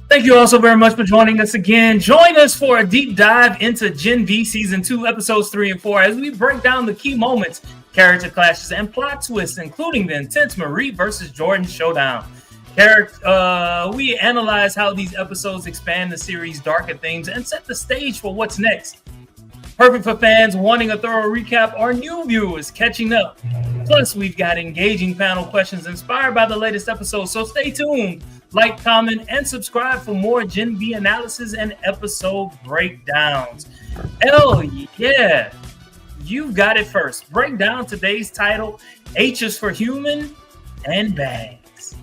Thank you all so very much for joining us again. Join us for a deep dive into Gen V Season 2, Episodes 3 and 4, as we break down the key moments, character clashes, and plot twists, including the intense Marie versus Jordan showdown. We analyze how these episodes expand the series' darker themes and set the stage for what's next. Perfect for fans wanting a thorough recap or new viewers catching up. Plus, we've got engaging panel questions inspired by the latest episode, so stay tuned. Like, comment, and subscribe for more Gen V analysis and episode breakdowns. Hell yeah! You've got it first. Break down today's title, H is for Human and Bags.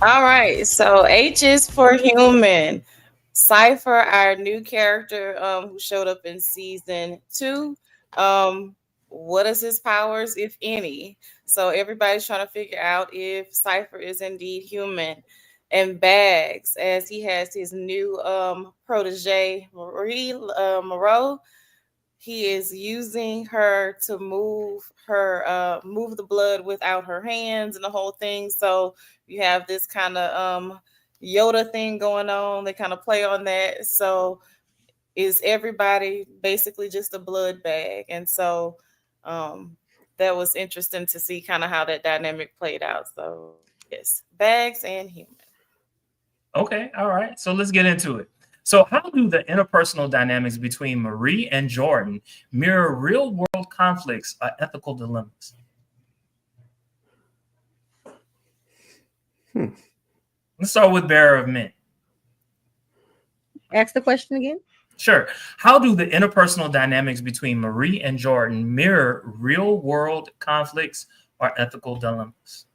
All right, so H is for Human. Cypher, our new character who showed up in season 2. What is his powers, if any? So everybody's trying to figure out if Cypher is indeed human. And Bags, as he has his new protege, Marie Moreau, he is using her to move the blood without her hands and the whole thing. So you have this kind of Yoda thing going on. They kind of play on that. So is everybody basically just a blood bag? And so that was interesting to see kind of how that dynamic played out. So yes, Bags and human. Okay, all right. So let's get into it. So how do the interpersonal dynamics between Marie and Jordan mirror real-world conflicts or ethical dilemmas? Let's start with Bearer of Men. Ask the question again. Sure. How do the interpersonal dynamics between Marie and Jordan mirror real-world conflicts or ethical dilemmas?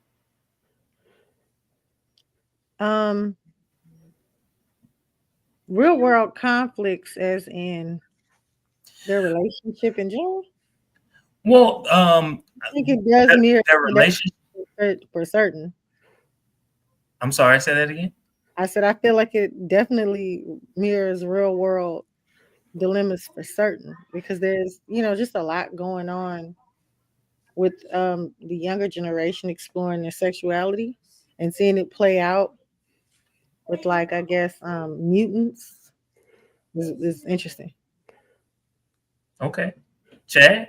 Real world conflicts, as in their relationship in general. Well, I think it does mirror their relationship for certain. I'm sorry, say that again. I said I feel like it definitely mirrors real world dilemmas for certain, because there's just a lot going on with the younger generation exploring their sexuality and seeing it play out with, like, I guess mutants is interesting. Okay. Chad?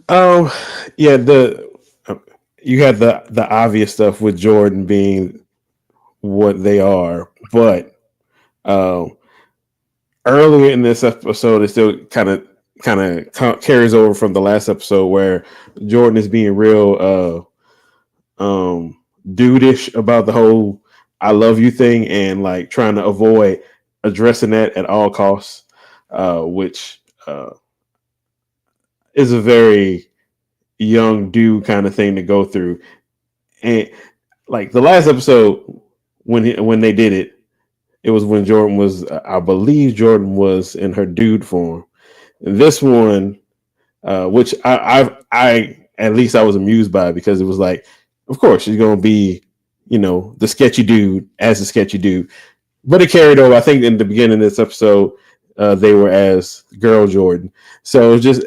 Yeah, you had the obvious stuff with Jordan being what they are, but earlier in this episode, it still kind of carries over from the last episode where Jordan is being real dude-ish about the whole "I love you" thing and like trying to avoid addressing that at all costs, which is a very young dude kind of thing to go through. And like the last episode when they did it, it was when Jordan was, I believe Jordan was in her dude form. And this one, which I at least I was amused by, because it was like, of course she's gonna be, the sketchy dude as a sketchy dude. But it carried over. I think in the beginning of this episode, they were as girl Jordan. So just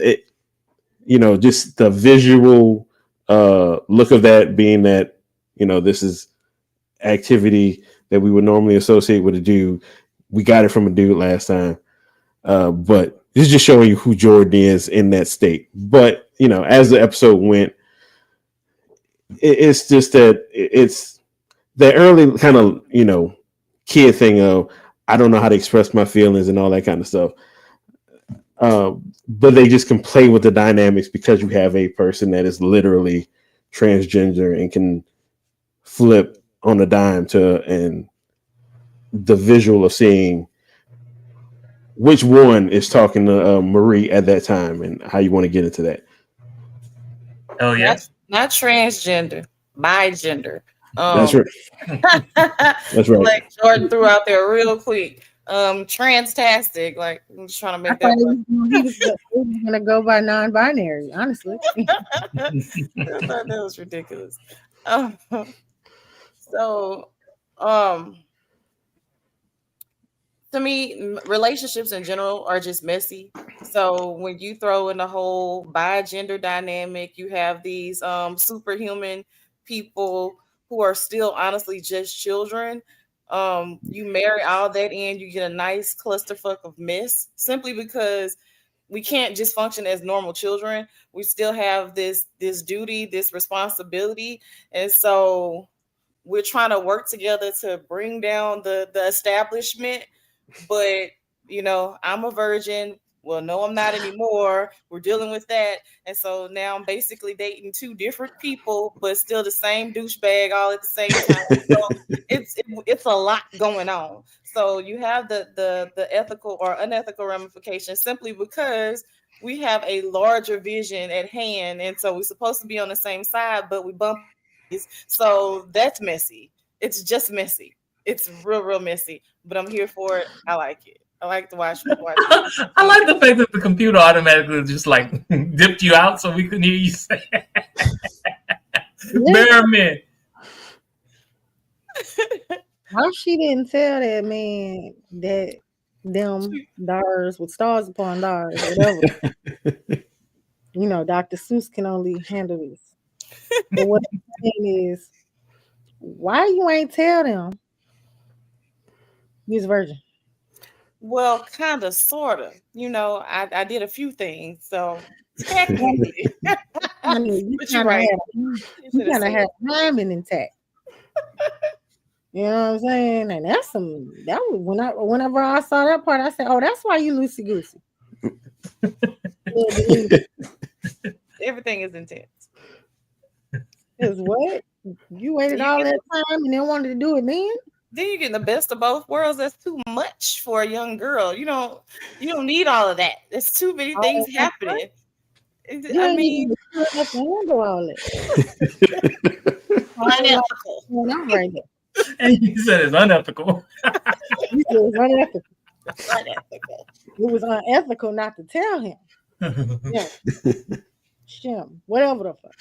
just the visual look of that, being that this is activity that we would normally associate with a dude. We got it from a dude last time, but it's just showing you who Jordan is in that state. But as the episode went, it's just that it's the early kind of kid thing of, I don't know how to express my feelings and all that kind of stuff. But they just can play with the dynamics because you have a person that is literally transgender and can flip on a dime and the visual of seeing which one is talking to Marie at that time and how you want to get into that. Oh yeah, not transgender, bigender. That's right. That's right. Like Jordan threw out there real quick. Transtastic. Like, I'm just trying to make that. He was gonna go by non-binary, honestly. I thought that was ridiculous. So, to me, relationships in general are just messy. So when you throw in the whole bi-gender dynamic, you have these superhuman people who are still honestly just children. You marry all that in, you get a nice clusterfuck of mess simply because we can't just function as normal children. We still have this duty, this responsibility, and so we're trying to work together to bring down the establishment. But I'm a virgin. Well, no, I'm not anymore. We're dealing with that, and so now I'm basically dating two different people, but still the same douchebag all at the same time. So it's a lot going on. So you have the ethical or unethical ramifications simply because we have a larger vision at hand, and so we're supposed to be on the same side, but we bump. So that's messy. It's just messy. It's real messy, but I'm here for it. I like it. I like to watch it. I like the fact that the computer automatically just like dipped you out so we couldn't hear you say Bear man. How she didn't tell that man that them stars with stars upon stars, whatever. Dr. Seuss can only handle this. But what I'm saying is, why you ain't tell them you's a virgin? Well, kind of, sort of. I did a few things, so technically. I mean, you kind of had timing intact. You know what I'm saying? And that was whenever I saw that part, I said, "Oh, that's why you loosey goosey." Everything is intense. Is what? You waited all that time and then wanted to do it then? Then you get the best of both worlds. That's too much for a young girl. You don't need all of that. There's too many things happening. I mean, handle all that. Unethical. Right there. And you said it's unethical. You said it's unethical. Unethical. It was unethical not to tell him. Yeah. Shim, whatever the fuck.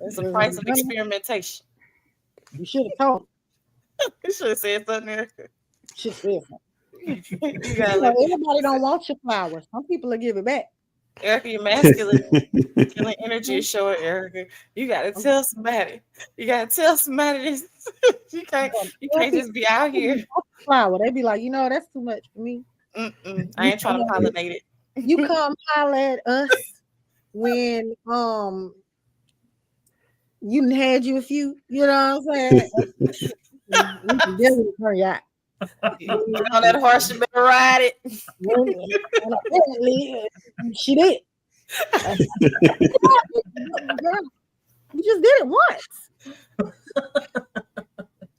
It's the price of experimentation. You should have told him. You should have said something there. Should have said something. Everybody don't want your flowers. Some people will give it back. Erica, your masculine energy is showing, Erica. You gotta tell somebody. You gotta tell somebody this. You can't just be out here. Flower. They be like, that's too much for me. I ain't trying to pollinate it. You come holler at us when you had you a few, you know what I'm saying? We can definitely turn you out. On that horse, you better ride it. And apparently, she did. You just did it once.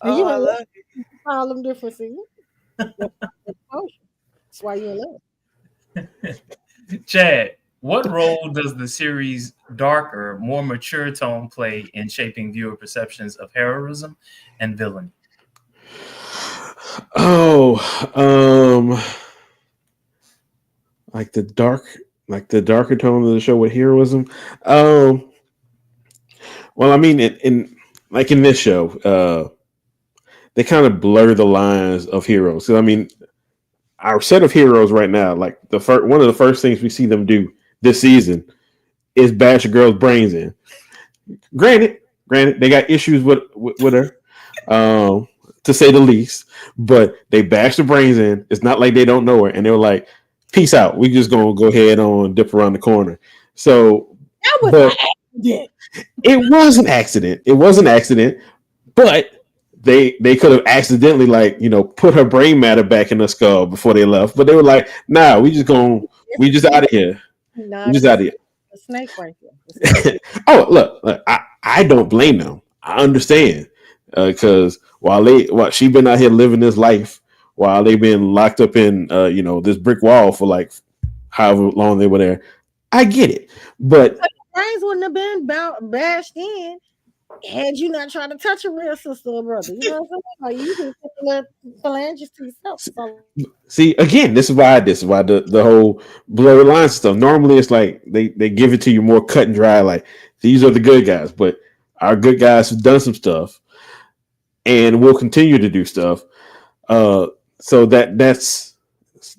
And you I love it. All them differences. That's why you in love. Chad, what role does the series' darker, more mature tone play in shaping viewer perceptions of heroism and villainy? Like the darker tone of the show with heroism. Well, I mean, in this show, they kind of blur the lines of heroes. So, I mean, our set of heroes right now, like one of the first things we see them do this season is bash a girl's brains in. Granted, they got issues with her, to say the least, but they bashed the brains in. It's not like they don't know her, and they were like, "Peace out. We just gonna go ahead on dip around the corner." So that was an accident. It was an accident. It was an accident, but they could have accidentally put her brain matter back in the skull before they left. But they were like, "Nah, we just out of here. We just out of here." The snake right there. Oh, look, I don't blame them. I understand because while she been out here living this life, while they've been locked up in this brick wall for like however long they were there, I get it. But brains wouldn't have been bashed in had you not tried to touch a real sister or brother. You know what I'm saying? Like, you can put the phalanges to yourself. So. See, again, this is why the whole blurry line stuff. Normally, it's like they give it to you more cut and dry. Like, these are the good guys, but our good guys have done some stuff, and will continue to do stuff. So that's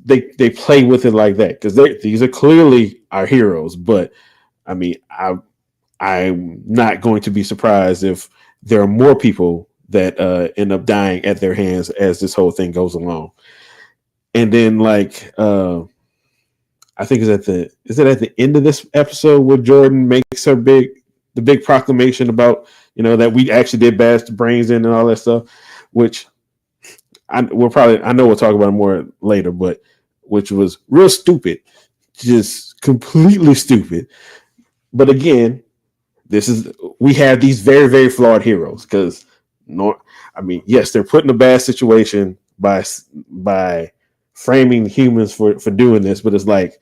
they play with it like that because these are clearly our heroes. But I mean, I'm not going to be surprised if there are more people that end up dying at their hands as this whole thing goes along. And then like I think is it at the end of this episode where Jordan makes the big proclamation about, you know, that we actually did bash the brains in and all that stuff, which I know we'll talk about it more later, but which was real stupid, just completely stupid. But again, we have these very, very flawed heroes because yes, they're put in a bad situation by framing humans for doing this, but it's like,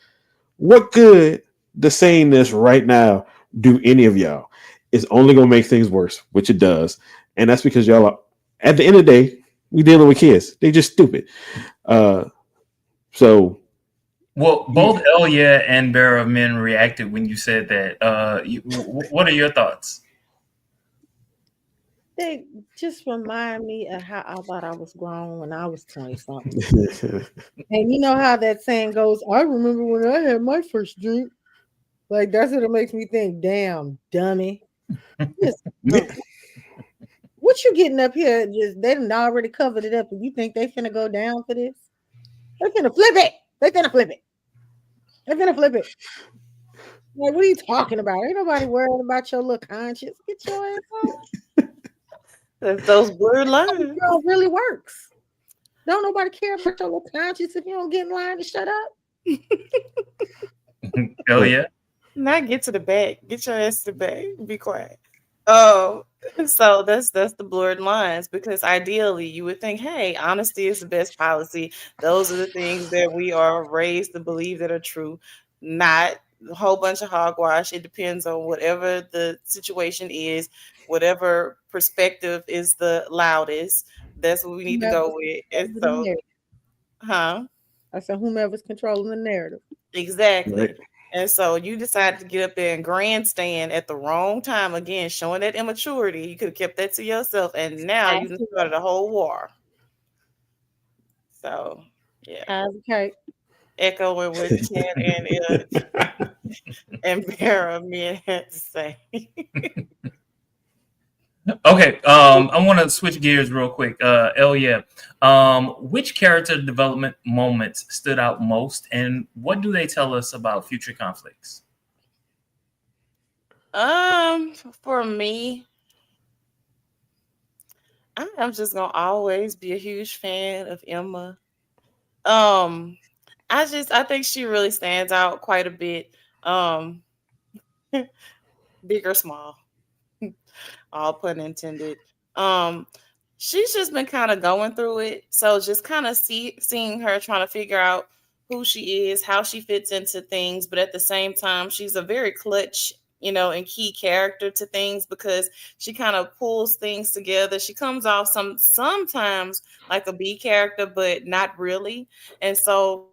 what good does saying this right now do any of y'all? It's only gonna make things worse, which it does, and that's because y'all are, at the end of the day, we dealing with kids. They just stupid. So, well, both Elia and Bearer of Men reacted when you said that. What are your thoughts? They just remind me of how I thought I was grown when I was 20-something. And you know how that saying goes, I remember when I had my first drink. Like, that's what it makes me think, damn, dummy. What you getting up here? Just they done already covered it up, and you think they finna go down for this? They finna flip it. They finna flip it. They finna flip it. Like, what are you talking about? Ain't nobody worried about your little conscience. Get your ass on. Those blurred lines. Girl really works. Don't nobody care about your little conscience if you don't get in line to shut up. Hell yeah. Now get to the back. Get your ass to the back. Be quiet. Oh, so that's the blurred lines, because ideally you would think, hey, honesty is the best policy. Those are the things that we are raised to believe that are true, not a whole bunch of hogwash. It depends on whatever the situation is, whatever perspective is the loudest. That's what we need to go with. And so, I said, whomever's controlling the narrative. Exactly. Right. And so you decided to get up there and grandstand at the wrong time again, showing that immaturity. You could have kept that to yourself, and now you started a whole war. So, yeah. Okay. Echoing what Ken and Bearer of Men had to say. Okay, I want to switch gears real quick. Elia, which character development moments stood out most, and what do they tell us about future conflicts? For me, I'm just gonna always be a huge fan of Emma. I think she really stands out quite a bit. Big or small. All pun intended. She's just been kind of going through it. So just kind of seeing her trying to figure out who she is, how she fits into things. But at the same time, she's a very clutch, and key character to things, because she kind of pulls things together. She comes off sometimes like a B character, but not really. And so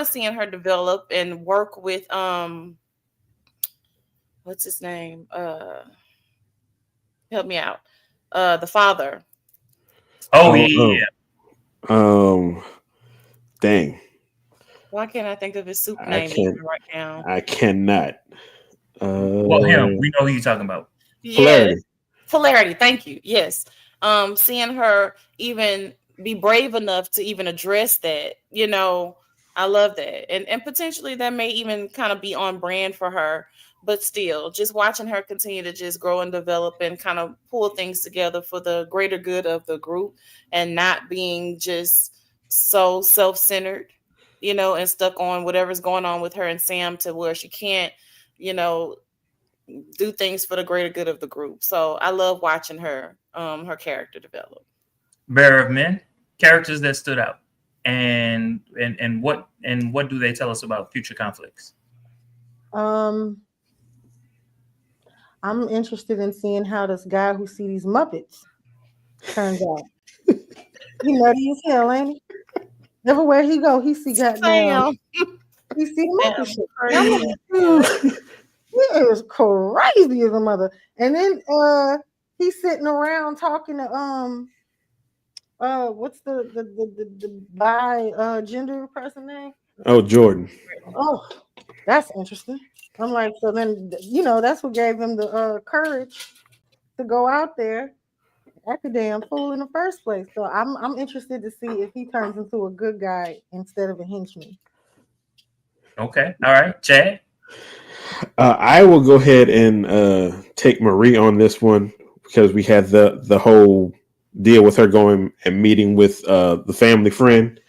seeing her develop and work with, what's his name? Help me out. The father. Yeah. Dang. Why can't I think of his soup name even right now? I cannot. Well, him. We know who you're talking about. Yes. Polarity. Thank you. Yes. Seeing her even be brave enough to even address that, I love that. And potentially that may even kind of be on brand for her. But still, just watching her continue to just grow and develop and kind of pull things together for the greater good of the group, and not being just so self-centered, and stuck on whatever's going on with her and Sam, to where she can't, do things for the greater good of the group. So I love watching her character develop. Bearer of Men, characters that stood out, and what do they tell us about future conflicts? I'm interested in seeing how this guy who see these Muppets turns out. He nutty as hell, ain't he? Everywhere he go, he see goddamn. He see the Muppet shit. He is crazy as a mother. And then he's sitting around talking to what's the bi gender person name? Oh, Jordan. Oh, that's interesting. I'm like, so then, that's what gave him the courage to go out there act a damn fool in the first place. So I'm interested to see if he turns into a good guy instead of a henchman. Okay. All right. Chad? I will go ahead and take Marie on this one because we had the whole deal with her going and meeting with the family friend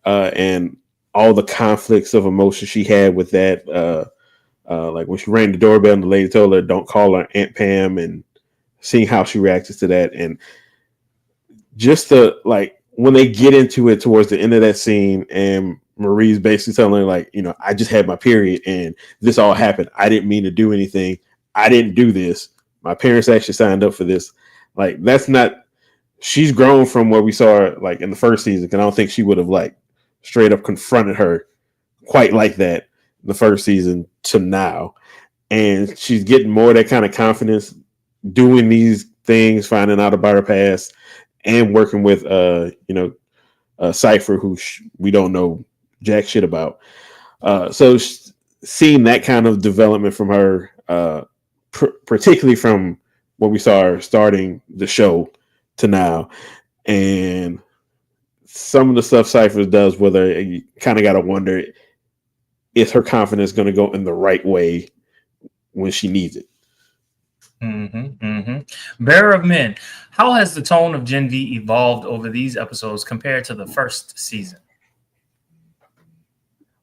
and all the conflicts of emotion she had with that. Like when she rang the doorbell and the lady told her, "Don't call her Aunt Pam," and seeing how she reacted to that, and just the like when they get into it towards the end of that scene, and Marie's basically telling her, like, I just had my period and this all happened. I didn't mean to do anything. I didn't do this. My parents actually signed up for this. Like, that's not. She's grown from what we saw her, like, in the first season. And I don't think she would have like straight up confronted her quite like that in the first season to now. And she's getting more of that kind of confidence doing these things, finding out about her past, and working with Cypher, who we don't know jack shit about. So seeing that kind of development from her, particularly from what we saw her starting the show to now, and some of the stuff Cypher does with her, you kind of got to wonder, is her confidence going to go in the right way when she needs it? Bearer of Men, how has the tone of Gen V evolved over these episodes compared to the first season?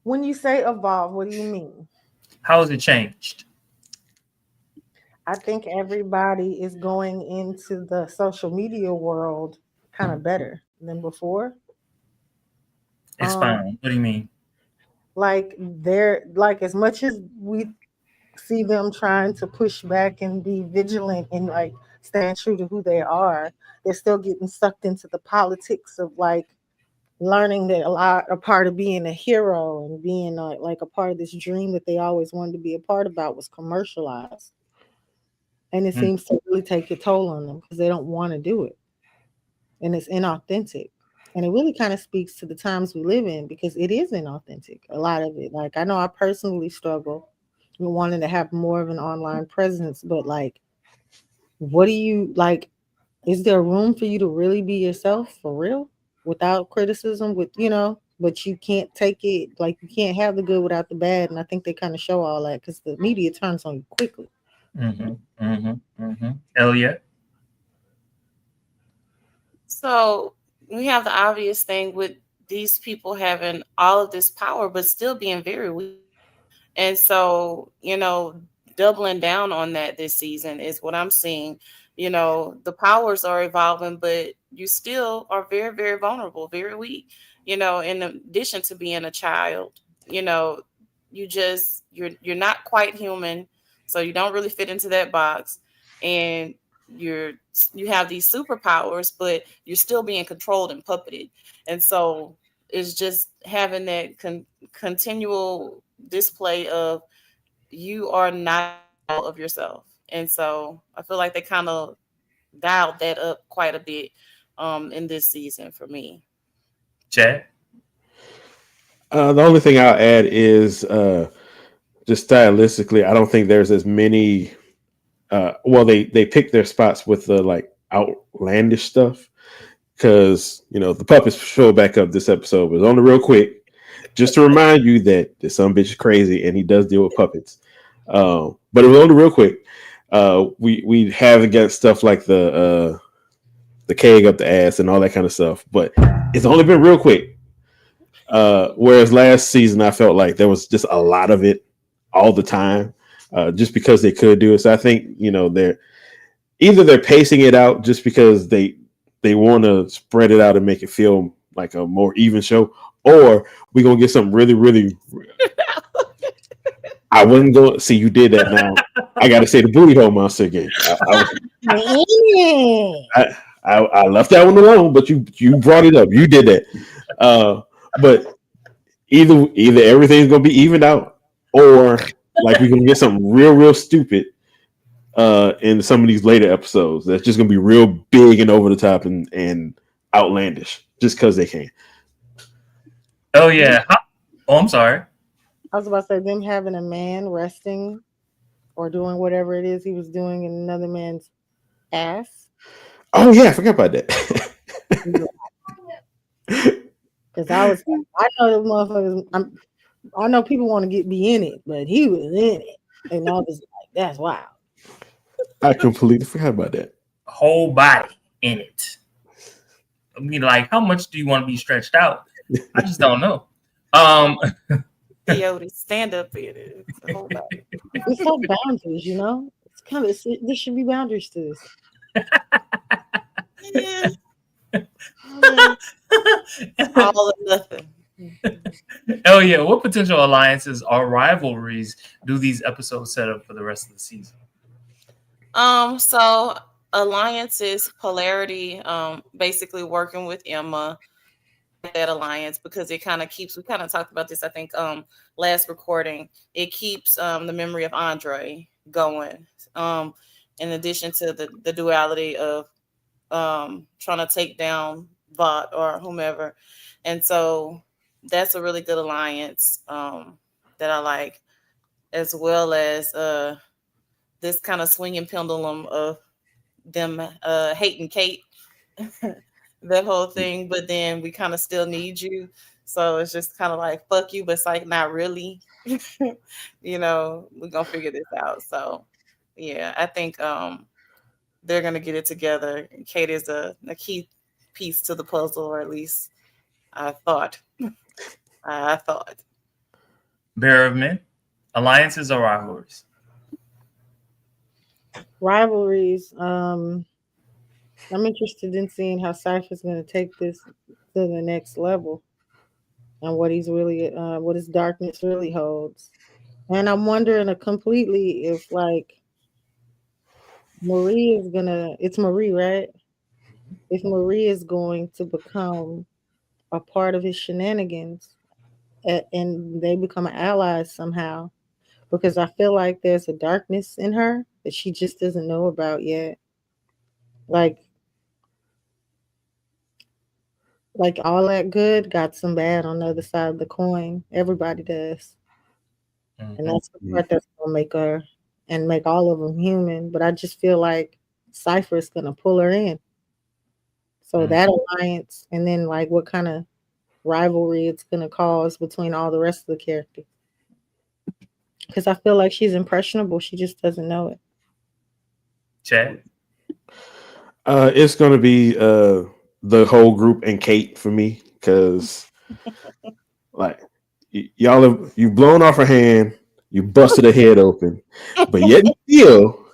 When you say evolve, what do you mean? How has it changed? I think everybody is going into the social media world kind of better than before. Expound. What do you mean? Like they're like, as much as we see them trying to push back and be vigilant and like stand true to who they are, they're still getting sucked into the politics of like learning that a part of being a hero and being like a part of this dream that they always wanted to be a part about was commercialized. And it seems to really take a toll on them because they don't want to do it. And it's inauthentic. And it really kind of speaks to the times we live in because it is inauthentic, a lot of it. Like, I know I personally struggle with wanting to have more of an online presence, but like, what do you like? Is there room for you to really be yourself for real without criticism, but you can't take it, like you can't have the good without the bad. And I think they kind of show all that because the media turns on you quickly. Elliot? So we have the obvious thing with these people having all of this power, but still being very weak. And so, doubling down on that this season is what I'm seeing. The powers are evolving, but you still are very, very vulnerable, very weak. In addition to being a child, you're not quite human. So you don't really fit into that box. And you have these superpowers, but you're still being controlled and puppeted. And so it's just having that continual display of you are not all of yourself. And so I feel like they kind of dialed that up quite a bit in this season for me. Chad? The only thing I'll add is just stylistically, I don't think there's as many. They pick their spots with the like outlandish stuff because the puppets show back up this episode, but it's only real quick, just to remind you that this some bitch is crazy and he does deal with puppets. But it was only real quick. We have against stuff like the keg up the ass and all that kind of stuff, but it's only been real quick. Whereas last season, I felt like there was just a lot of it all the time, just because they could do it. So I think they're pacing it out just because they want to spread it out and make it feel like a more even show, or we're gonna get something really, really. I wasn't going. See, you did that now. I got to say the booty hole monster again. I left that one alone, but you brought it up. You did that. But either everything's gonna be evened out, or like we're gonna get something real stupid in some of these later episodes that's just gonna be real big and over the top and outlandish just because they can. Oh yeah. Oh, I'm sorry. I was about to say them having a man resting or doing whatever it is he was doing in another man's ass. Oh yeah, I forgot about that. Because I know the motherfuckers. I know people want to be in it, but he was in it, and I was like, that's wild. I completely forgot about that. Whole body in it. I mean, like, how much do you want to be stretched out? I just don't know. Coyote, stand up in it. It's the whole body. It's like boundaries, you know. It's kind of there should be boundaries to this. Yeah. All or nothing. Oh yeah, what potential alliances or rivalries do these episodes set up for the rest of the season? So alliances, polarity, basically working with Emma, that alliance, because it kind of keeps, we kind of talked about this, I think, last recording, it keeps the memory of Andre going. In addition to the duality of trying to take down Vought or whomever. And so that's a really good alliance that I like, as well as this kind of swinging pendulum of them hating Kate, that whole thing. But then we kind of still need you. So it's just kind of like, fuck you, but it's like, not really. You know, we're going to figure this out. So, yeah, I think they're going to get it together. Kate is a key piece to the puzzle, or at least I thought. Bearer of Men, alliances or rivalries? Rivalries. I'm interested in seeing how Cypher's going to take this to the next level, and what he's really, what his darkness really holds. And I'm wondering completely if, like, Marie is gonna. It's Marie, right? If Marie is going to become a part of his shenanigans, and they become allies somehow, because I feel like there's a darkness in her that she just doesn't know about yet. Like all that good got some bad on the other side of the coin. Everybody does. Mhm. And that's the part that's gonna make her and make all of them human. But I just feel like Cypher is gonna pull her in. So that alliance, and then like what kind of rivalry it's gonna cause between all the rest of the characters. Because I feel like she's impressionable. She just doesn't know it. Chad? It's gonna be the whole group and Kate for me, because like you've blown off her hand, you busted her head open, but yet still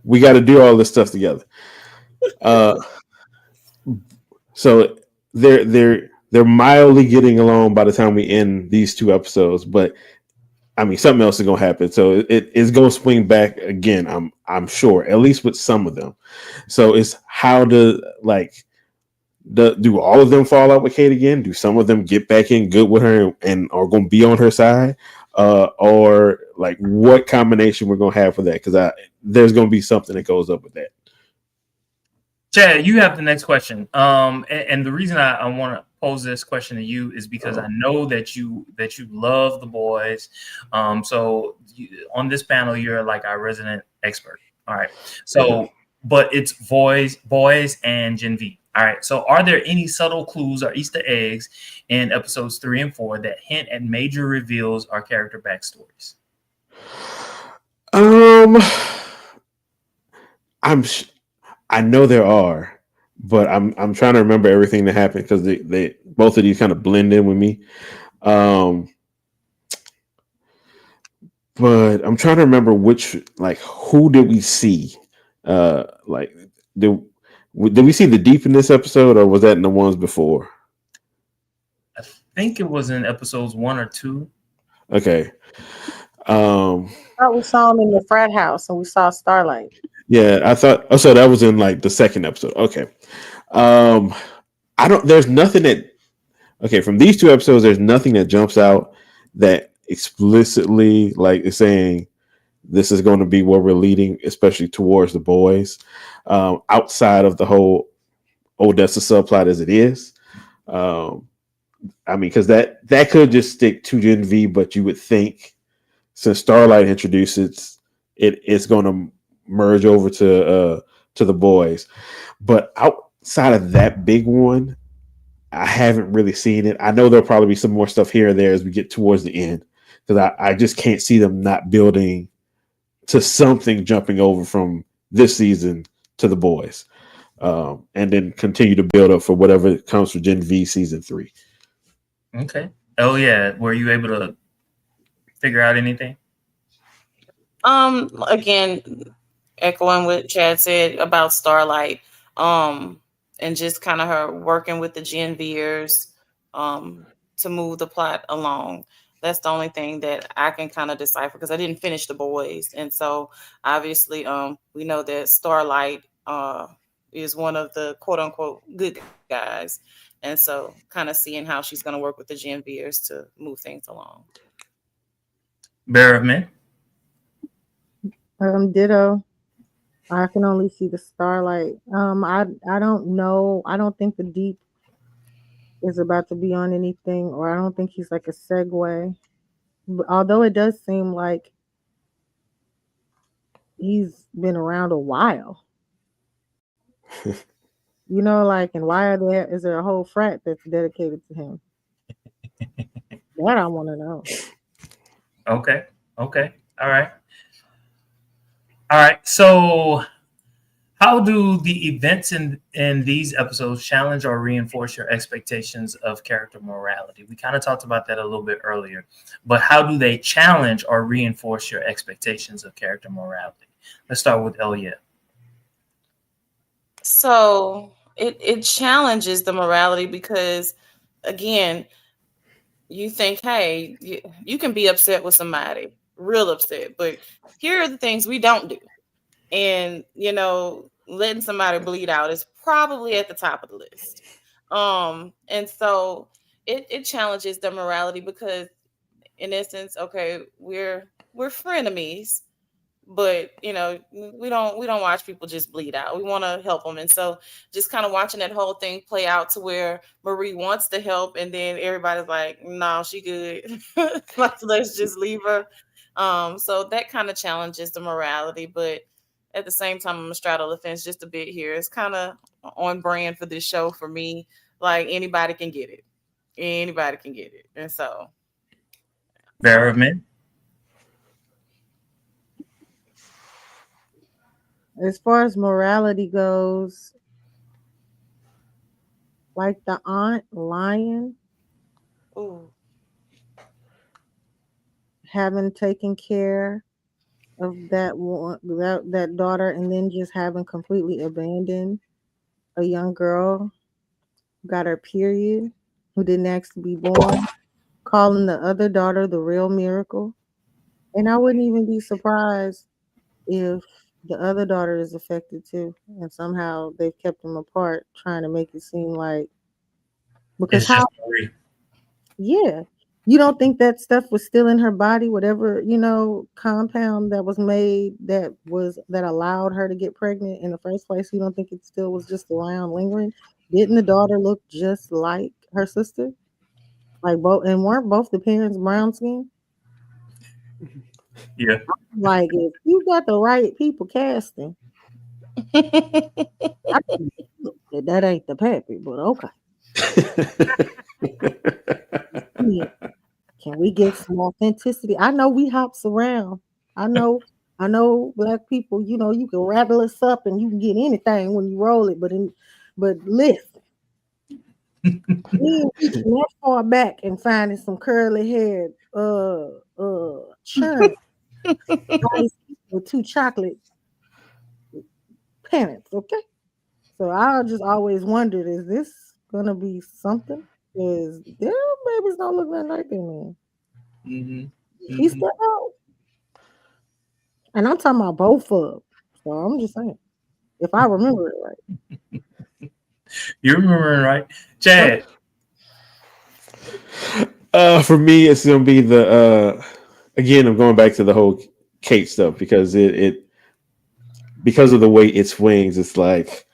we got to do all this stuff together. So they're mildly getting along by the time we end these two episodes, but I mean something else is gonna happen. So it's gonna swing back again. I'm sure, at least with some of them. So it's how to do all of them fall out with Kate again? Do some of them get back in good with her and are going to be on her side? Or like what combination we're going to have for that? Because there's going to be something that goes up with that. Chad, you have the next question. And the reason I want to pose this question to you is because I know that you love the boys. So on this panel, you're like our resident expert. All right. So, but it's boys and Gen V. All right. So are there any subtle clues or Easter eggs in episodes 3 and 4 that hint at major reveals or character backstories? I know there are, but I'm trying to remember everything that happened, because they both of these kind of blend in with me. But I'm trying to remember who did we see? Did we see the Deep in this episode, or was that in the ones before? I think it was in episodes 1 or 2. Okay. I thought we saw him in the frat house, and we saw Starlight. Yeah, I thought. Oh, so that was in like the second episode. Okay. There's nothing that. Okay, from these two episodes, there's nothing that jumps out that explicitly like is saying this is going to be where we're leading, especially towards the boys. Outside of the whole Odessa subplot as it is. I mean, because that could just stick to Gen V, but you would think since Starlight introduces it's going to merge over to to the boys. But outside of that big one, I haven't really seen it. I know there'll probably be some more stuff here and there as we get towards the end, because I just can't see them not building to something jumping over from this season to the boys, and then continue to build up for whatever comes for Gen V season 3. Okay. Oh yeah. Were you able to figure out anything? Again, echoing what Chad said about Starlight, and just kind of her working with the Gen Vers, to move the plot along. That's the only thing that I can kind of decipher, because I didn't finish the boys, and so obviously, we know that Starlight is one of the quote unquote good guys, and so kind of seeing how she's going to work with the Gen Vers to move things along. Bear of Men. Ditto. I can only see the Starlight. I don't know. I don't think the Deep is about to be on anything, or I don't think he's like a segue. Although it does seem like he's been around a while. You know, like, and why is there a whole frat that's dedicated to him? That I want to know. Okay. All right. So how do the events in these episodes challenge or reinforce your expectations of character morality? We kind of talked about that a little bit earlier, but how do they challenge or reinforce your expectations of character morality? Let's start with Elia. So it challenges the morality, because, again, you think, hey, you can be upset with somebody, real upset, but here are the things we don't do. And, letting somebody bleed out is probably at the top of the list. And so it challenges the morality, because, in essence, okay, we're frenemies, but we don't watch people just bleed out. We want to help them. And so just kind of watching that whole thing play out to where Marie wants to help, and then everybody's like, no, she good. Let's just leave her. So that kind of challenges the morality, but at the same time, I'm gonna straddle the fence just a bit here. It's kind of on brand for this show for me. Like, anybody can get it. And so Bear of Men. As far as morality goes, like the aunt Lion, having taken care of that daughter, and then just having completely abandoned a young girl who got her period, who didn't ask to be born, calling the other daughter the real miracle. And I wouldn't even be surprised if the other daughter is affected too, and somehow they've kept them apart, trying to make it seem like, because how? Yeah, you don't think that stuff was still in her body, whatever compound that was made that allowed her to get pregnant in the first place. You don't think it still was just around lingering? Didn't the daughter look just like her sister? Like both, and weren't both the parents brown skin? Yeah. Like, if you got the right people casting, that ain't the pappy, but okay. Can we get some authenticity? I know we hops around. I know Black people, you can rattle us up and you can get anything when you roll it, but listen. We reaching that far back and finding some curly haired churn with 2 chocolate parents, okay? So I just always wondered, is this gonna be something? Because their babies don't look nothing like their man. He's still out. And I'm talking about both of them. So I'm just saying, if I remember it right. You remember it right. Chad. For me, it's gonna be the again, I'm going back to the whole Kate stuff, because it because of the way it swings, it's like,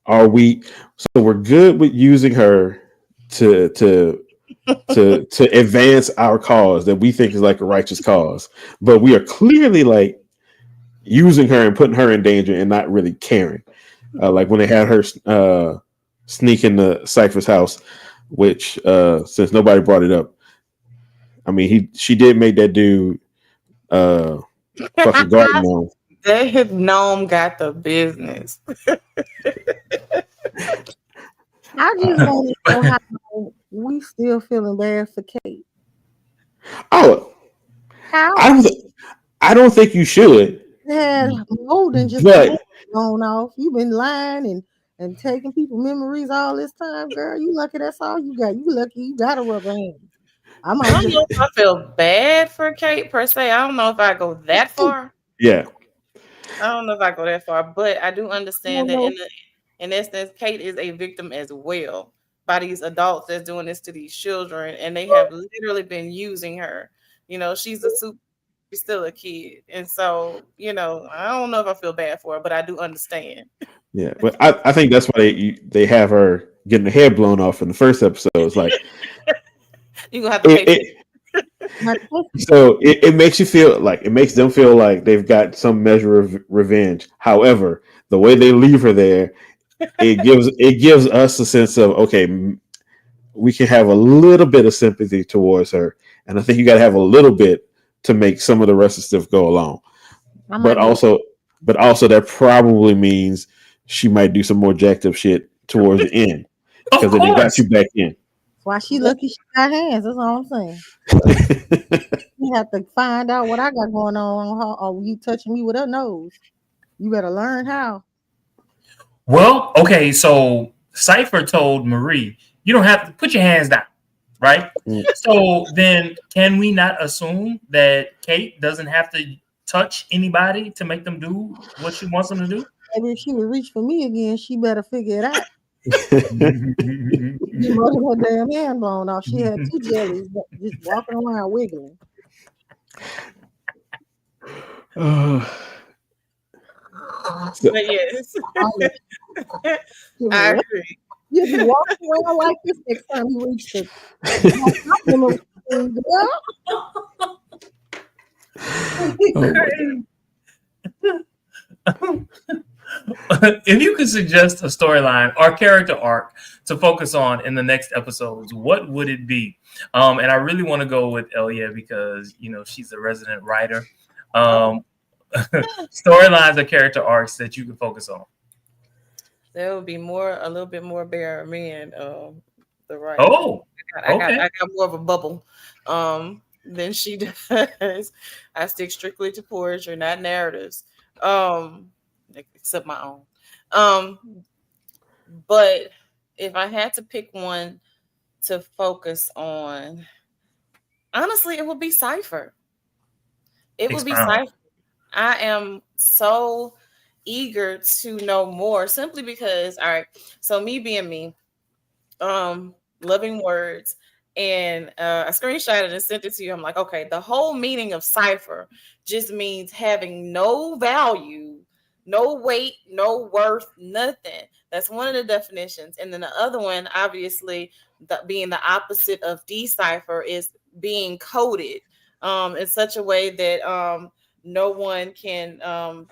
we're good with using her to advance our cause that we think is like a righteous cause, but we are clearly like using her and putting her in danger and not really caring. Like when they had her sneak into Cypher's house, which since nobody brought it up, I mean she did make that dude fucking garden gnome. That gnome got the business. I just want to know how we still feeling bad for Kate. Oh, How? I don't think you should. Yeah, more than just going off. You've been lying and taking people memories all this time, girl. You lucky that's all you got. You lucky you got a rubber hand. I don't know if I feel bad for Kate per se. I don't know if I go that far. Yeah. I don't know if I go that far, but I do understand that in essence, Kate is a victim as well by these adults that's doing this to these children, and they have literally been using her. You know, she's still a kid, and so I don't know if I feel bad for her, but I do understand. Yeah, but I think that's why they have her getting her head blown off in the first episode. It's like you're gonna have to pay. So it makes you feel like it makes them feel like they've got some measure of revenge. However, the way they leave her there, it gives us a sense of, okay, we can have a little bit of sympathy towards her, and I think you got to have a little bit to make some of the rest of the stuff go along. But also that probably means she might do some more jacked up shit towards the end because they got you back in. Why she lucky she got hands? That's all I'm saying. You have to find out what I got going on, or you touching me with her nose. You better learn how. Well, okay, so Cypher told Marie, you don't have to put your hands down, right? Mm. So then can we not assume that Kate doesn't have to touch anybody to make them do what she wants them to do? Maybe if she would reach for me again, she better figure it out. She wasn't her damn hand blown off. She had two jellies just walking around wiggling. But yes, I agree. You be walking around like this next time you reach the. If you could suggest a storyline or character arc to focus on in the next episodes, what would it be? And I really want to go with Elia because she's a resident writer. Storylines or character arcs that you can focus on. There would be a little bit more Bear Man. The writer. Oh, I got more of a bubble than she does. I stick strictly to poetry, not narratives. Except my own. But if I had to pick one to focus on, honestly, it would be Cypher. It would be Cypher. I am so eager to know more simply because, all right, so me being me, loving words, and I screenshotted and sent it to you. I'm like, okay, the whole meaning of Cypher just means having no value, no weight, no worth, nothing. That's one of the definitions. And then the other one, obviously, being the opposite of decipher, is being coded in such a way that no one can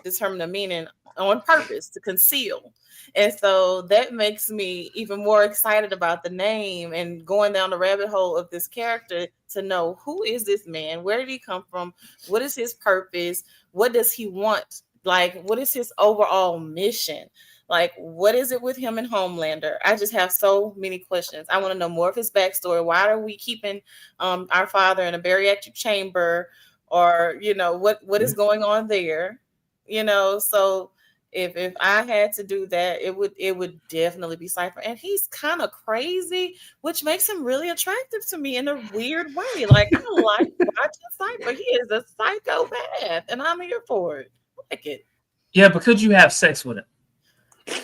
determine the meaning on purpose, to conceal. And so that makes me even more excited about the name and going down the rabbit hole of this character to know, who is this man? Where did he come from? What is his purpose? What does he want? Like, what is his overall mission? Like, what is it with him and Homelander? I just have so many questions. I want to know more of his backstory. Why are we keeping our father in a bariatric chamber? Or, what is going on there? So if I had to do that, it would definitely be Cypher. And he's kind of crazy, which makes him really attractive to me in a weird way. Like, I like watching Cypher. He is a psychopath, and I'm here for it. I like it. Yeah, but could you have sex with him?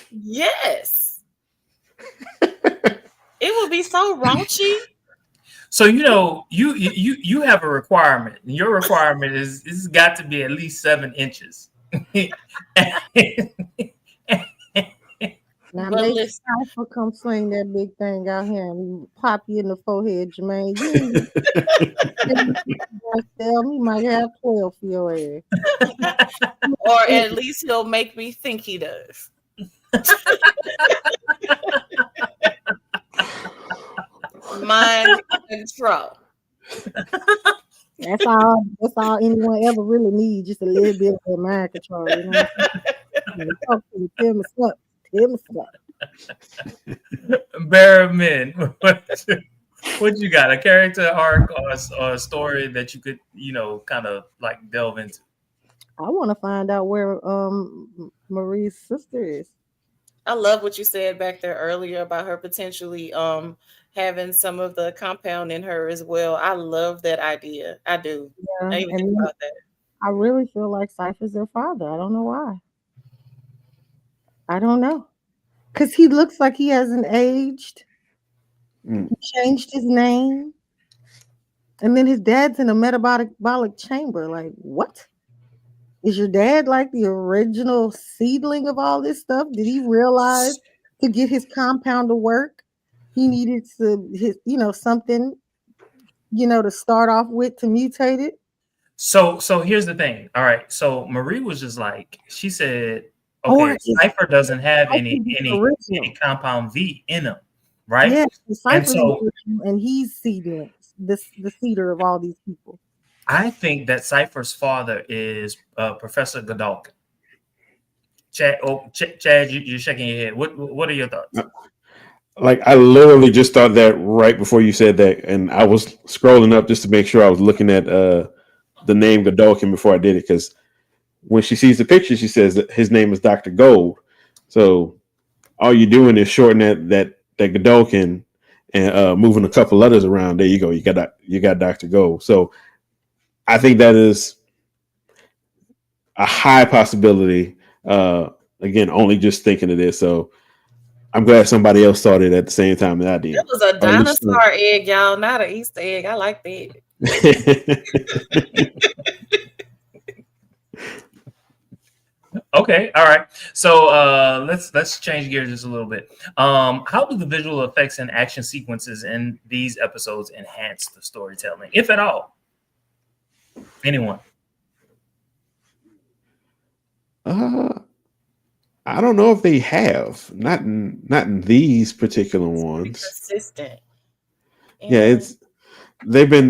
Yes. It would be so raunchy. So you have a requirement. Your requirement is it's got to be at least 7 inches. Now But make listen, Cypher come swing that big thing out here and pop you in the forehead, Jermaine. You ain't tell me might have 12 for your ass. or at least he'll make me think he does. Mind control. That's all anyone ever really needs, just a little bit of that mind control, you know. Talk to me, tell me something. Barrowman, what you got? A character arc or a story that you could, kind of like delve into? I want to find out where Marie's sister is. I love what you said back there earlier about her potentially having some of the compound in her as well. I love that idea. I do. Yeah, I even think about that. I really feel like Cypher's their father. I don't know why. I don't know. Because he looks like he hasn't aged. He changed his name. And then his dad's in a metabolic chamber. Like, what? Is your dad like the original seedling of all this stuff? Did he realize to get his compound to work, he needed something, to start off with to mutate it? So here's the thing. All right. So Marie was just like, she said, okay, Cypher doesn't have any compound V in him, right? Yeah, and he's seedling, the seeder of all these people. I think that Cypher's father is Professor Godolkin. Chad, you're shaking your head. What are your thoughts? Like, I literally just thought that right before you said that, and I was scrolling up just to make sure I was looking at the name Godolkin before I did it, because when she sees the picture, she says that his name is Dr. Gold. So all you're doing is shortening that Godolkin and moving a couple letters around. There you go. You got Dr. Gold. So I think that is a high possibility. Again, only just thinking of this. So I'm glad somebody else saw it at the same time that I did. It was a dinosaur egg, y'all, not an Easter egg. I like that. Okay, all right. So let's change gears just a little bit. How do the visual effects and action sequences in these episodes enhance the storytelling, if at all? Anyone? I don't know if they have. Not in these particular ones. Consistent. Yeah, they've been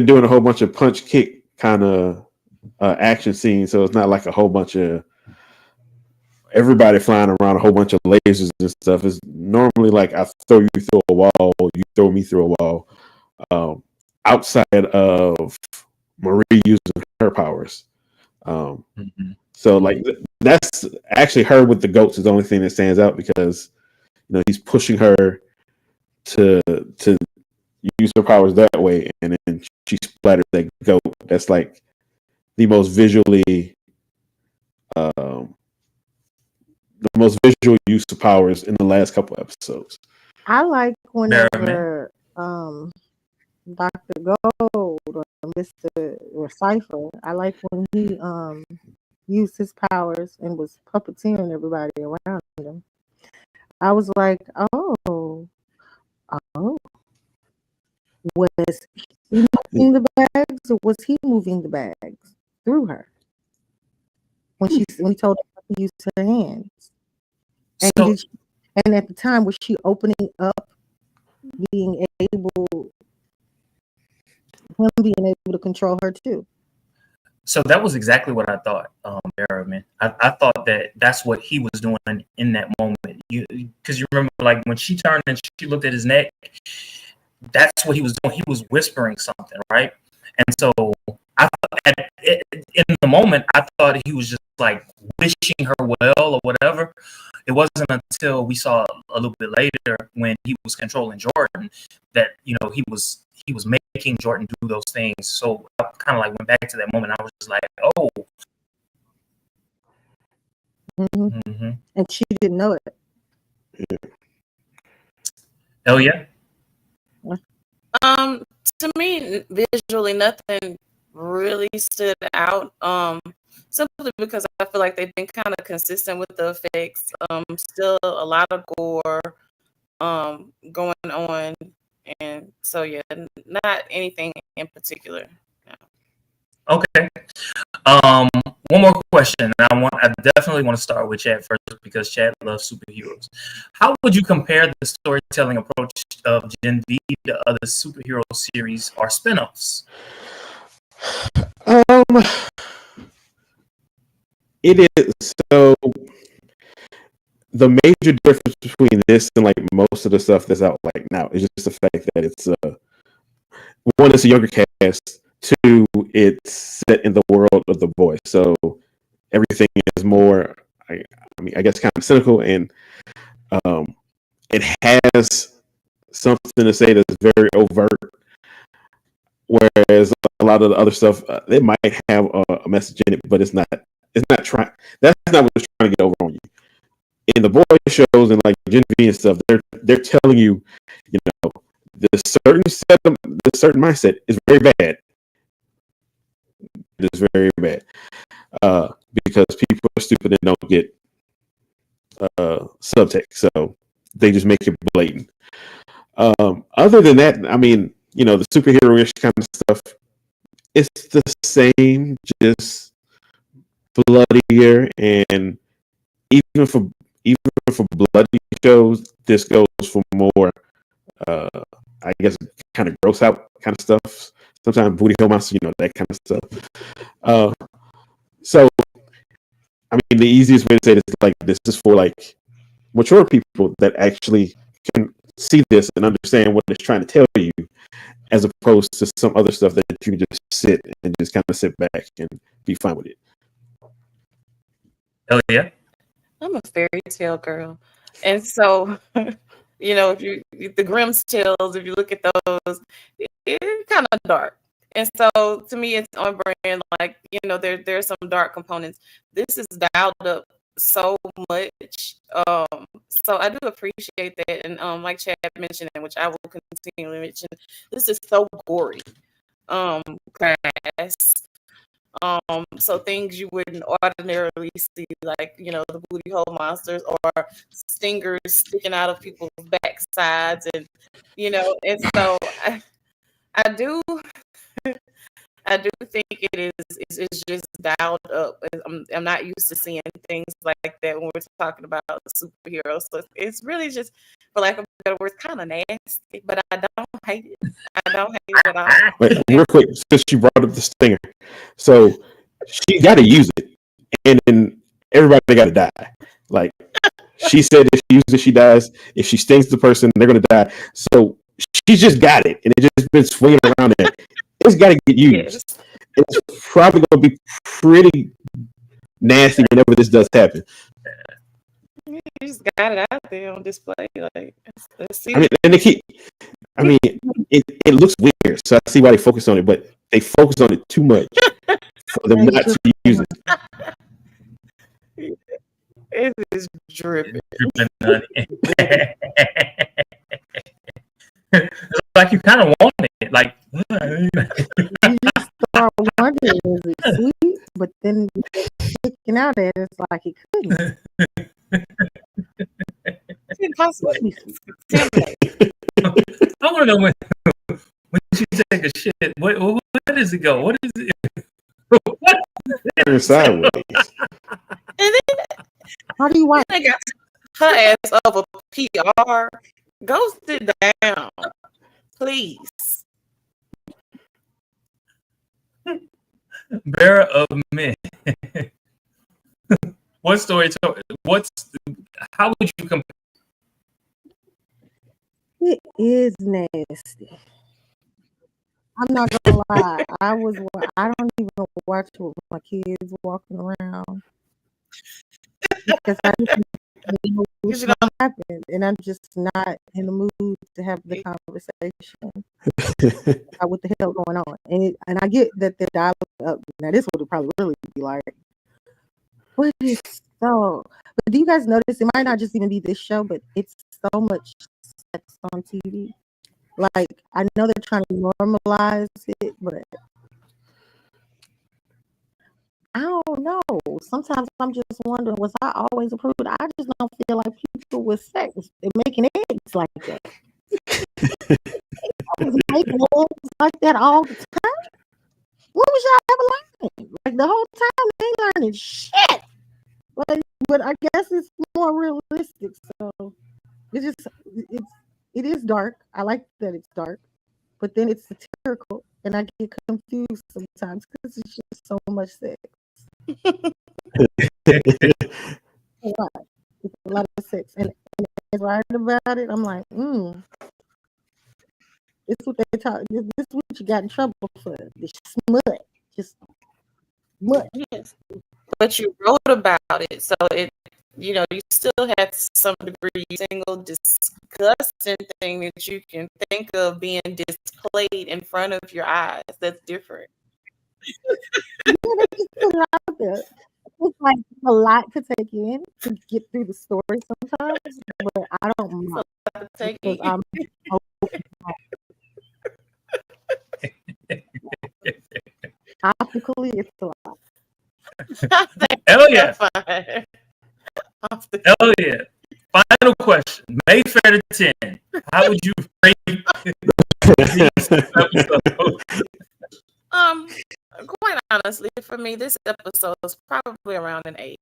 doing a whole bunch of punch kick kind of action scenes, so it's not like a whole bunch of everybody flying around, a whole bunch of lasers and stuff. It's normally like I throw you through a wall, you throw me through a wall. Outside of Marie using her powers. So like that's actually her with the goats is the only thing that stands out, because he's pushing her to use her powers that way, and then she splatters that goat. That's like the most visually the most visual use of powers in the last couple episodes. I like whenever Dr. Gold or Mr. or Cypher, I like when he used his powers and was puppeteering everybody around him. I was like, oh, was he moving the bags, or was he moving the bags through her when he told her to use her hands? And and at the time, was she opening up, being able to control her too? So that was exactly what I thought, Barrowman. I thought that's what he was doing in that moment. Because you remember, like when she turned and she looked at his neck, that's what he was doing. He was whispering something, right? And so in the moment, I thought he was just like wishing her well or whatever. It wasn't until we saw a little bit later when he was controlling Jordan that he was making Jordan do those things. So I kind of like went back to that moment. I was just like, oh. And she didn't know it. Yeah. Hell yeah. To me, visually, nothing really stood out. simply because I feel like they've been kind of consistent with the effects. Still a lot of gore going on, and so yeah, not anything in particular. No. Okay. One more question. I definitely want to start with Chad first because Chad loves superheroes. How would you compare the storytelling approach of Gen V to other superhero series or spinoffs? It is so. The major difference between this and like most of the stuff that's out like now is just the fact that it's one, it's a younger cast. Two, it's set in the world of The Boys, so everything is more. I guess kind of cynical, and it has something to say that's very overt. Whereas a lot of the other stuff, it might have a message in it, but it's not. It's not trying. That's not what it's trying to get over on you. In the boy shows and like Gen V and stuff, they're telling you, you know, the certain mindset is very bad. It is very bad because people are stupid and don't get subtext, so they just make it blatant. Other than that, I mean, you know, the superhero-ish kind of stuff, it's the same, just bloodier, and even for bloody shows, this goes for more, I guess, kind of gross out kind of stuff. Sometimes booty hole monster, you know, that kind of stuff. So, I mean, the easiest way to say this is like this is for like mature people that actually can see this and understand what it's trying to tell you, as opposed to some other stuff that you can just sit and just kind of sit back and be fine with it. Hell yeah. I'm a fairy tale girl, and so you know, the Grimm's tales, if you look at those, it's kind of dark. And so to me, it's on brand. Like, you know, there's some dark components. This is dialed up so much. So I do appreciate that, and like Chad mentioned, which I will continue to mention, this is so gory. Fast. So things you wouldn't ordinarily see, like, you know, the booty hole monsters or stingers sticking out of people's backsides, and you know, and so I do I do think it's just dialed up. I'm not used to seeing things like that when we're talking about superheroes. So it's really just, for lack of better words, kind of nasty. But I don't hate it. I don't hate it at all. Wait, real quick, since she brought up the stinger, so she got to use it, and then everybody got to die. Like she said, if she uses it, she dies. If she stings the person, they're gonna die. So she's just got it, and it just been swinging around there. It's got to get used. Yes. It's probably going to be pretty nasty whenever this does happen. You just got it out there on display. Like, let's see. I mean, and they keep. I mean, it looks weird, so I see why they focus on it, but they focus on it too much for them not to use it. It is dripping. It's like you kind of want it. Like, You just start wondering, is it sweet? But then taking out at it, it's like it couldn't. It's impossible. I want to know when you take a shit, where does it go? What is it? Turn sideways. And then How do you want? they got her ass up a PR. Go sit down, please. Bearer of men. What story? How would you compare? It is nasty. I'm not gonna lie. I don't even watch it with my kids walking around because I just know what's gonna happen, and I'm just not in the mood to have the conversation about what the hell going on. And I get that they're dialing up. Now this would probably really be like, what is so? But do you guys notice it might not just even be this show, but it's so much sex on TV. Like, I know they're trying to normalize it, but I don't know. Sometimes I'm just wondering, was I always approved? I just don't feel like people with sex and making eggs like that. I was making eggs like that all the time. What was y'all ever learning? Like the whole time they ain't learning shit. But I guess it's more realistic. So it is dark. I like that it's dark, but then it's satirical, and I get confused sometimes because it's just so much sex. A lot. It's a lot of sex, and as I heard about it, I'm like, it's what they talk. This is what you got in trouble for. This smut, just smut. Yes. But you wrote about it, so it, you still had to some degree single disgusting thing that you can think of being displayed in front of your eyes. That's different. Yeah, there's just a lot of it. It's like a lot to take in to get through the story sometimes, but I don't mind because I'm optically it's a lot. Hell yeah. Hell yeah. Final question. Mayfair to 10. How would you rate this episode? Quite honestly, for me, this episode is probably around an 8.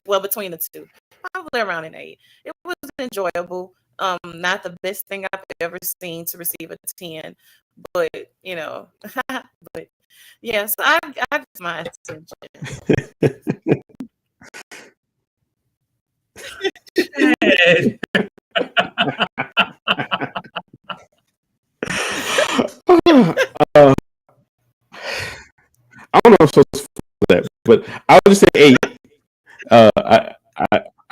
Well, between the two, probably around an 8. It was enjoyable. Not the best thing I've ever seen to receive a 10, but but yes, I got my attention. I don't know if I'm supposed to for that, but I would just say 8.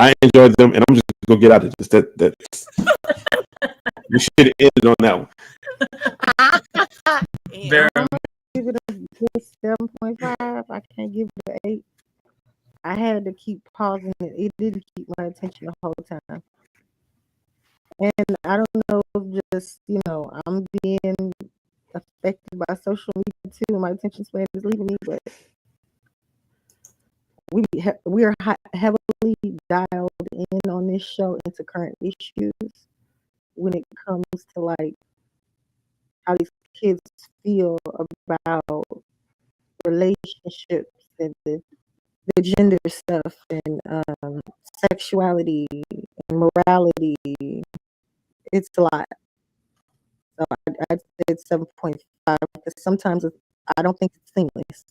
I enjoyed them, and I'm just gonna get out of this. That we should have ended on that one. Very. I'm gonna give it a good 7.5. I can't give it an 8. I had to keep pausing it. It didn't keep my attention the whole time. And I don't know, just I'm being affected by social media too, and my attention span is leaving me. But we are heavily dialed in on this show into current issues when it comes to like how these kids feel about relationships and the gender stuff and sexuality and morality. It's a lot. So I'd say it's 7.5 because sometimes I don't think it's seamless.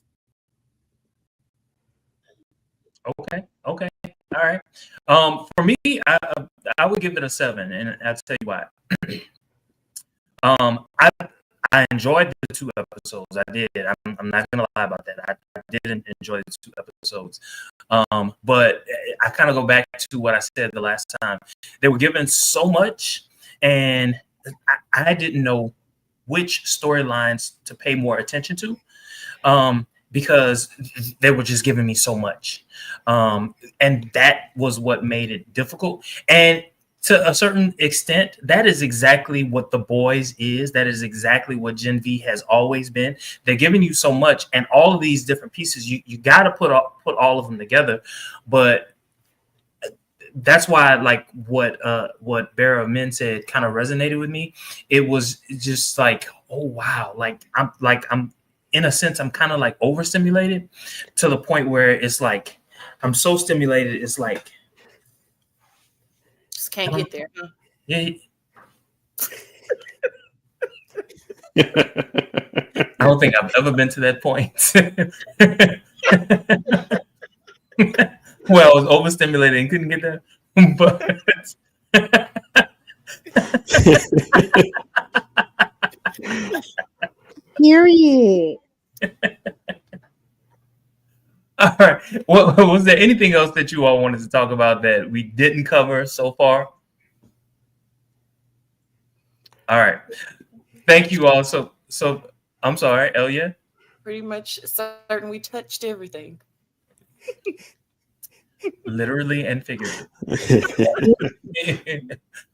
Okay. All right. For me, I would give it a 7, and I'll tell you why. I enjoyed the 2 episodes. I did. I'm not gonna lie about that. I didn't enjoy the 2 episodes. But I kind of go back to what I said the last time. They were given so much, and I didn't know which storylines to pay more attention to. Because they were just giving me so much. And that was what made it difficult. And to a certain extent, that is exactly what The Boys is. That is exactly what Gen V has always been. They're giving you so much, and all of these different pieces, you got to put all of them together. But that's why, like what Bear of Men said, kind of resonated with me. It was just like, oh wow, I'm in a sense, I'm kind of like overstimulated to the point where it's like I'm so stimulated, it's like just can't get there. Huh? Yeah. I don't think I've ever been to that point. Well, I was overstimulated and couldn't get there. But Period. all right. Well, was there anything else that you all wanted to talk about that we didn't cover so far? All right. Thank you all. So I'm sorry, Elia. Pretty much certain we touched everything. Literally and figuratively.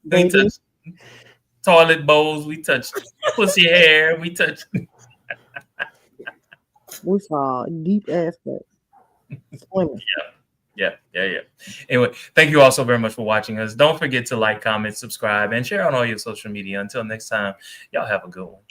We touched toilet bowls. We touched pussy hair. We touched. We saw deep aspects. Women. Yeah. Anyway, thank you all so very much for watching us. Don't forget to like, comment, subscribe, and share on all your social media. Until next time, y'all have a good one.